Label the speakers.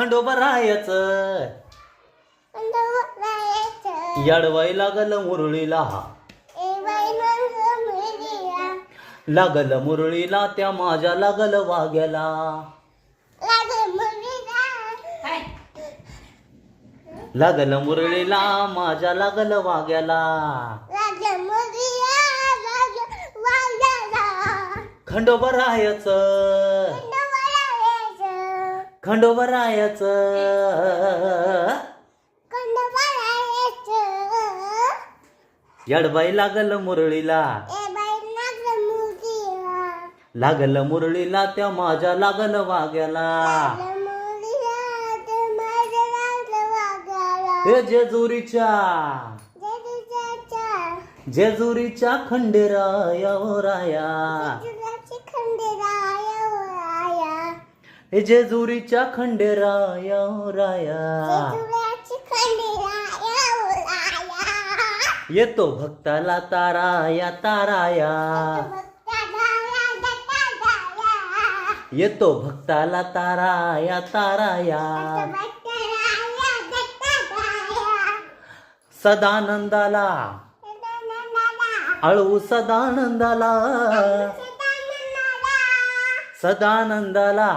Speaker 1: खंडोबरायच याडवाय लागल मुरळीला लागल मुरळीला त्या माझ्या लागल वाग्याला लागल मुरळीला माझ्या लागल वाग्याला खंडोबरायच खंडोबरायच याडबाई लागल मुरळीला लागल मुरळीला त्या माझ्या लागल वाग्याला हे जेजुरीच्या खंडेराया ओ राया हे जेजुरीच्या खंडेराया ओ राया येतो भक्ताला ताराया ताराया येतो भक्ताला ताराया ताराया सदानंदाला अळू सदानंदाला सदानंदाला